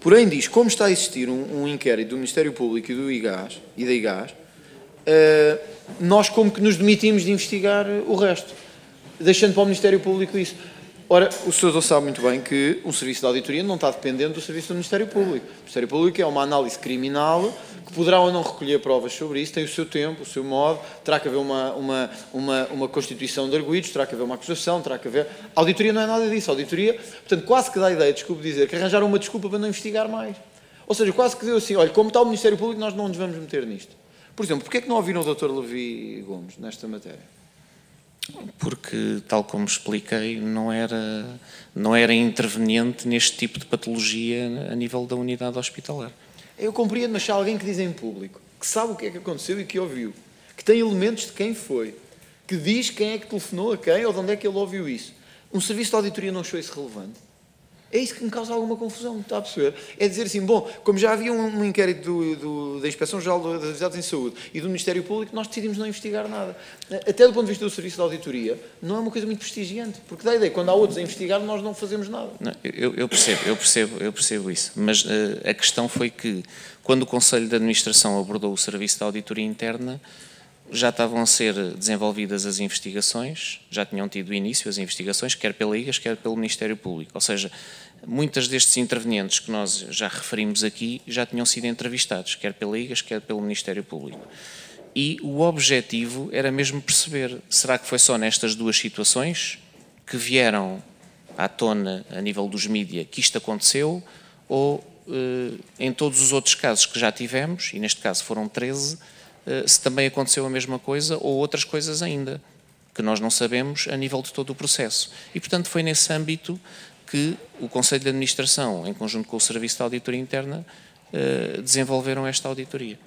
Porém, diz, como está a existir um inquérito do Ministério Público e do IGAS, e da IGAS, nós como que nos demitimos de investigar o resto, deixando para o Ministério Público isso. Ora, o senhor sabe muito bem que um serviço de auditoria não está dependendo do serviço do Ministério Público. O Ministério Público é uma análise criminal que poderá ou não recolher provas sobre isso, tem o seu tempo, o seu modo, terá que haver uma constituição de arguidos, terá que haver uma acusação, terá que haver... A auditoria não é nada disso. A auditoria, portanto, quase que dá a ideia, desculpe dizer, que arranjaram uma desculpa para não investigar mais. Ou seja, quase que deu assim, olha, como está o Ministério Público, nós não nos vamos meter nisto. Por exemplo, porquê é que não ouviram o Dr. Levi Gomes nesta matéria? Porque, tal como expliquei, não era interveniente neste tipo de patologia a nível da unidade hospitalar. Eu compreendo, mas se há alguém que diz em público, que sabe o que é que aconteceu e que ouviu, que tem elementos de quem foi, que diz quem é que telefonou a quem ou de onde é que ele ouviu isso, um serviço de auditoria não achou isso relevante? É isso que me causa alguma confusão, está a perceber? É dizer assim, bom, como já havia um inquérito da Inspeção-Geral das Atividades em Saúde e do Ministério Público, nós decidimos não investigar nada. Até do ponto de vista do Serviço de Auditoria, não é uma coisa muito prestigiante, porque dá a ideia, quando há outros a investigar, nós não fazemos nada. Não, eu percebo isso, mas a questão foi que, quando o Conselho de Administração abordou o Serviço de Auditoria Interna, já estavam a ser desenvolvidas as investigações, já tinham tido início as investigações, quer pela IGAS, quer pelo Ministério Público. Ou seja, muitas destes intervenientes que nós já referimos aqui já tinham sido entrevistados, quer pela IGAS, quer pelo Ministério Público. E o objetivo era mesmo perceber, será que foi só nestas duas situações que vieram à tona a nível dos mídia que isto aconteceu, ou em todos os outros casos que já tivemos, e neste caso foram 13, se também aconteceu a mesma coisa ou outras coisas ainda, que nós não sabemos a nível de todo o processo. E, portanto, foi nesse âmbito que o Conselho de Administração, em conjunto com o Serviço de Auditoria Interna, desenvolveram esta auditoria.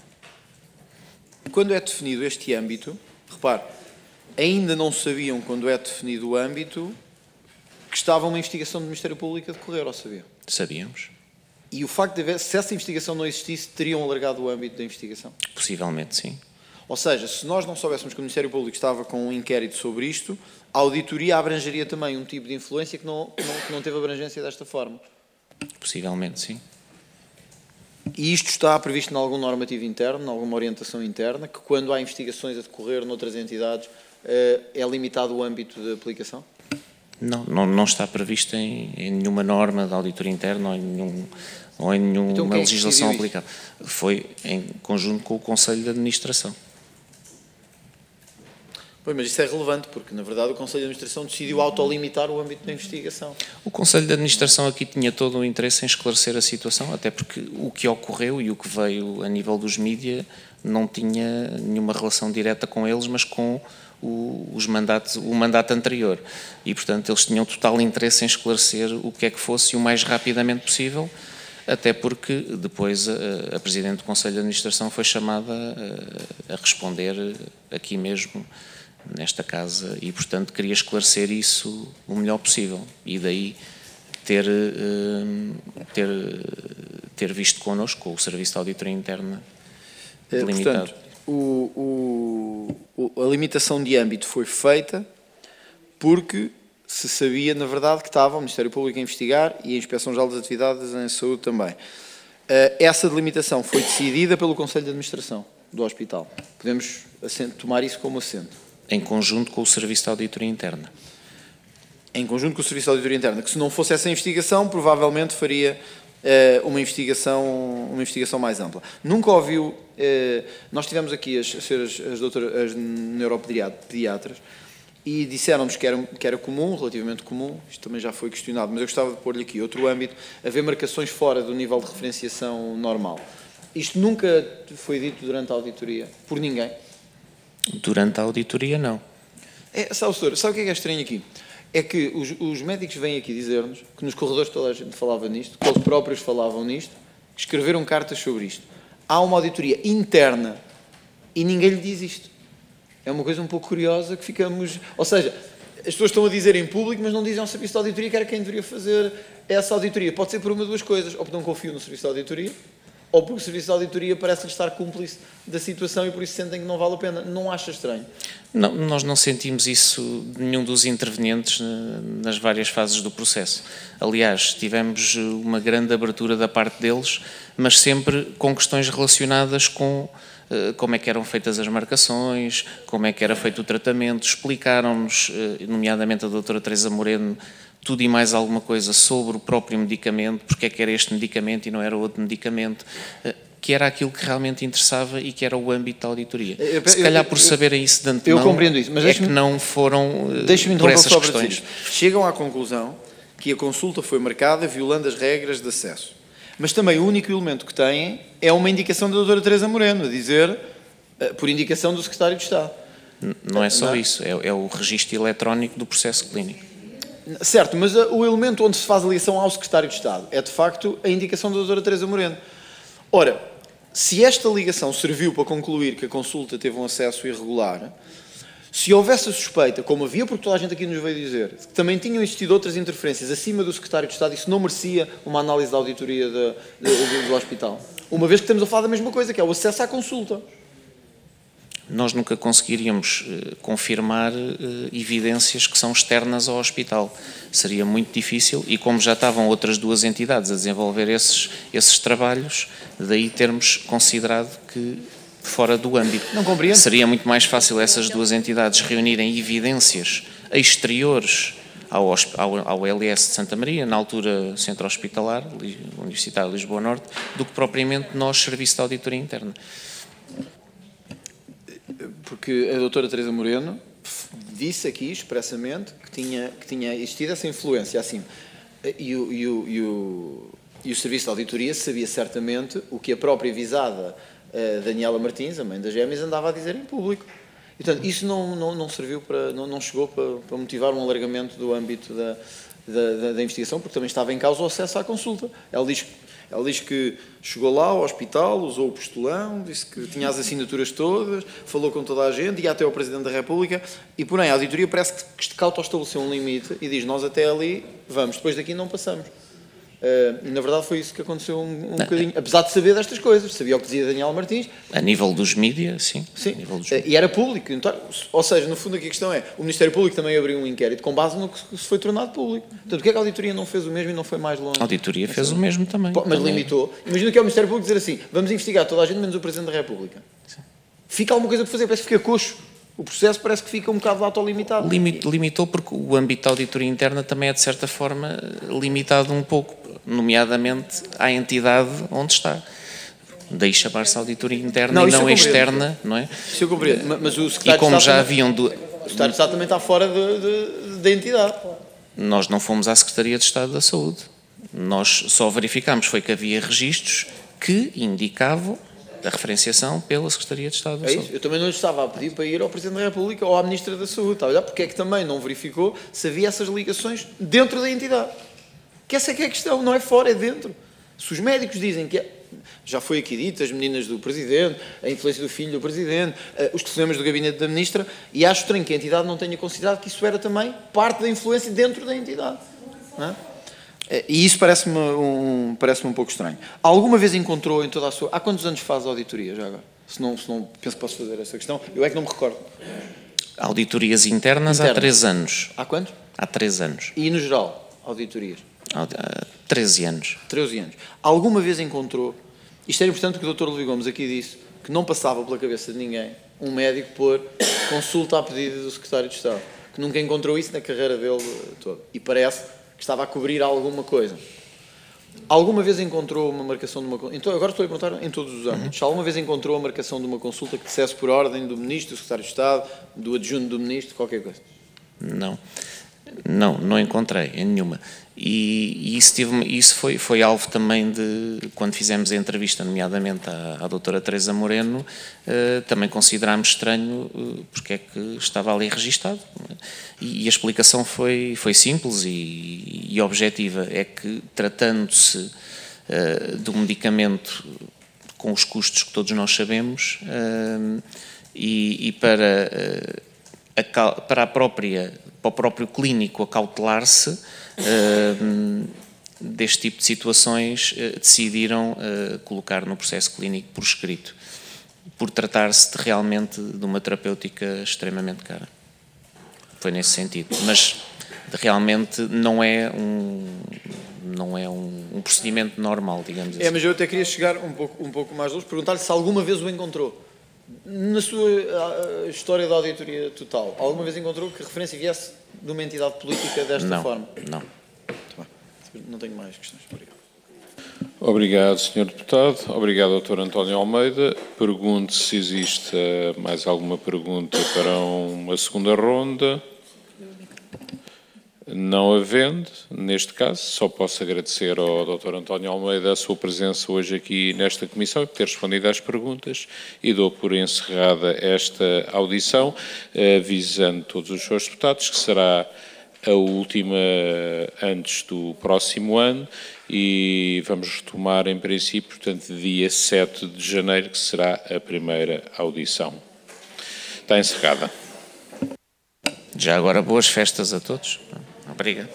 Quando é definido este âmbito, repare, ainda não sabiam, quando é definido o âmbito, que estava uma investigação do Ministério Público a decorrer, ou sabiam? Sabíamos. E o facto de haver, se essa investigação não existisse, teriam alargado o âmbito da investigação? Possivelmente, sim. Ou seja, se nós não soubéssemos que o Ministério Público estava com um inquérito sobre isto, a auditoria abrangeria também um tipo de influência que não teve abrangência desta forma. Possivelmente, sim. E isto está previsto em algum normativo interno, em alguma orientação interna, que quando há investigações a decorrer noutras entidades, é limitado o âmbito de aplicação? Não está previsto em nenhuma norma da auditoria interna ou em nenhuma então, legislação aplicada. Foi em conjunto com o Conselho de Administração. Pois, mas isso é relevante, porque na verdade o Conselho de Administração decidiu autolimitar o âmbito da investigação. O Conselho de Administração aqui tinha todo o interesse em esclarecer a situação, até porque o que ocorreu e o que veio a nível dos mídia não tinha nenhuma relação direta com eles, mas com o mandato anterior. E, portanto, eles tinham total interesse em esclarecer o que é que fosse o mais rapidamente possível, até porque depois a Presidente do Conselho de Administração foi chamada a responder aqui mesmo, nesta casa, e, portanto, queria esclarecer isso o melhor possível. E daí ter visto connosco, com o Serviço de Auditoria Interna delimitado. Portanto, a limitação de âmbito foi feita porque se sabia, na verdade, que estava o Ministério Público a investigar e a Inspeção-Geral das Atividades em Saúde também. Essa delimitação foi decidida pelo Conselho de Administração do Hospital. Podemos tomar isso como assento. Em conjunto com o Serviço de Auditoria Interna. Em conjunto com o Serviço de Auditoria Interna, que se não fosse essa investigação, provavelmente faria uma investigação mais ampla. Nunca ouviu, nós tivemos aqui as neuropediatras e disseram-nos que era comum, relativamente comum, isto também já foi questionado, mas eu gostava de pôr-lhe aqui outro âmbito, haver marcações fora do nível de referenciação normal. Isto nunca foi dito durante a auditoria, por ninguém? Durante a auditoria, não. Sabe o que é estranho aqui? É que os médicos vêm aqui dizer-nos que nos corredores toda a gente falava nisto, que eles próprios falavam nisto, que escreveram cartas sobre isto. Há uma auditoria interna e ninguém lhe diz isto. É uma coisa um pouco curiosa que ficamos... Ou seja, as pessoas estão a dizer em público, mas não dizem ao Serviço de Auditoria que era quem deveria fazer essa auditoria. Pode ser por uma de duas coisas. Ou porque não confiam no Serviço de Auditoria, ou porque o Serviço de Auditoria parece-lhe estar cúmplice da situação e por isso sentem que não vale a pena. Não acha estranho? Não, nós não sentimos isso de nenhum dos intervenientes nas várias fases do processo. Aliás, tivemos uma grande abertura da parte deles, mas sempre com questões relacionadas com como é que eram feitas as marcações, como é que era feito o tratamento. Explicaram-nos, nomeadamente a doutora Teresa Moreno, tudo e mais alguma coisa sobre o próprio medicamento, porque é que era este medicamento e não era outro medicamento, que era aquilo que realmente interessava e que era o âmbito da auditoria. Se calhar por saberem isso de antemão, eu compreendo isso, mas é que não foram por essas questões. Chegam à conclusão que a consulta foi marcada violando as regras de acesso. Mas também o único elemento que têm é uma indicação da doutora Teresa Moreno, a dizer, por indicação do Secretário de Estado. Não é só isso, é o registro eletrónico do processo clínico. Certo, mas o elemento onde se faz a ligação ao Secretário de Estado é, de facto, a indicação da doutora Teresa Moreno. Ora, se esta ligação serviu para concluir que a consulta teve um acesso irregular, Se houvesse a suspeita, como havia, porque toda a gente aqui nos veio dizer, que também tinham existido outras interferências acima do Secretário de Estado, isso não merecia uma análise da auditoria do hospital. Uma vez que estamos a falar da mesma coisa, que é o acesso à consulta. Nós nunca conseguiríamos confirmar evidências que são externas ao hospital. Seria muito difícil e como já estavam outras duas entidades a desenvolver esses trabalhos, daí termos considerado que fora do âmbito. Não compreendo. Seria muito mais fácil essas duas entidades reunirem evidências exteriores ao LS de Santa Maria, na altura Centro Hospitalar, Universitário de Lisboa Norte, do que propriamente nós, Serviço de Auditoria Interna. Porque a doutora Teresa Moreno disse aqui expressamente que tinha existido essa influência assim. E o Serviço de Auditoria sabia certamente o que a própria visada Daniela Martins, a mãe das gêmeas, andava a dizer em público. E, portanto, isso não serviu para, não chegou para motivar um alargamento do âmbito da investigação, porque também estava em causa o acesso à consulta. Ela diz que chegou lá ao hospital, usou o postulão, disse que tinha as assinaturas todas, falou com toda a gente, ia até ao Presidente da República, e porém a auditoria parece que auto-estabeleceu um limite e diz, nós até ali vamos, depois daqui não passamos. E na verdade foi isso que aconteceu um bocadinho, apesar de saber destas coisas, sabia o que dizia Daniel Martins. A nível dos mídias, sim. Sim, e era público, então, ou seja, no fundo aqui a questão é, o Ministério Público também abriu um inquérito com base no que se foi tornado público. Portanto, porque é que a auditoria não fez o mesmo e não foi mais longe? A auditoria fez o mesmo também. Mas limitou. Imagina que é o Ministério Público dizer assim, vamos investigar toda a gente menos o Presidente da República. Sim. Fica alguma coisa para fazer, parece que fica coxo. O processo parece que fica um bocado autolimitado. Limitou porque o âmbito da auditoria interna também é, de certa forma, limitado um pouco, nomeadamente à entidade onde está. Daí chamar-se auditoria interna e não externa, não é? Isso eu compreendo, mas o Secretário e como de Estado já também, haviam... o Secretário de Estado também está fora da entidade. Nós não fomos à Secretaria de Estado da Saúde. Nós só verificámos foi que havia registros que indicavam a referenciação pela Secretaria de Estado da Saúde. Eu também não lhe estava a pedir para ir ao Presidente da República ou à Ministra da Saúde. Está a olhar porque é que também não verificou se havia essas ligações dentro da entidade. Que essa é que é a questão, não é fora, é dentro. Se os médicos dizem que já foi aqui dito, as meninas do Presidente, a influência do filho do Presidente, os telefonemas do gabinete da Ministra, e acho estranho que a entidade não tenha considerado que isso era também parte da influência dentro da entidade. Não é? E isso parece-me um pouco estranho. Alguma vez encontrou em toda a sua... Há quantos anos faz a auditoria já agora? Se não penso que posso fazer essa questão. Eu é que não me recordo. Auditorias internas há 3 anos. Há quantos? Há 3 anos. E no geral, auditorias? 13 anos. 13 anos. Alguma vez encontrou... Isto era importante o que o Dr. Luís Gomes aqui disse, que não passava pela cabeça de ninguém um médico pôr consulta a pedido do Secretário de Estado. Que nunca encontrou isso na carreira dele toda. E parece que estava a cobrir alguma coisa. Alguma vez encontrou uma marcação de uma... Então, agora estou a perguntar em todos os âmbitos. Alguma vez encontrou a marcação de uma consulta que dissesse por ordem do Ministro, do Secretário de Estado, do adjunto do Ministro, qualquer coisa? Não encontrei em nenhuma. E isso foi alvo também de, quando fizemos a entrevista, nomeadamente à doutora Teresa Moreno, também considerámos estranho porque é que estava ali registado. E a explicação foi simples e objetiva, é que tratando-se de um medicamento com os custos que todos nós sabemos, e para o próprio clínico acautelar-se deste tipo de situações, decidiram colocar no processo clínico por escrito, por tratar-se realmente de uma terapêutica extremamente cara. Foi nesse sentido, mas realmente não é um procedimento normal, digamos assim. Mas eu até queria chegar um pouco mais longe, perguntar-lhe se alguma vez o encontrou. Na sua história da auditoria total, alguma vez encontrou que a referência viesse de uma entidade política desta forma? Não. Não tenho mais questões. Obrigado, Sr. Deputado. Obrigado, Dr. António Almeida. Pergunto se existe mais alguma pergunta para uma segunda ronda. Não havendo, neste caso, só posso agradecer ao Dr. António Almeida a sua presença hoje aqui nesta comissão e por ter respondido às perguntas, e dou por encerrada esta audição, avisando todos os seus deputados que será a última antes do próximo ano, e vamos retomar em princípio, portanto, dia 7 de janeiro, que será a primeira audição. Está encerrada. Já agora, boas festas a todos. Obrigado.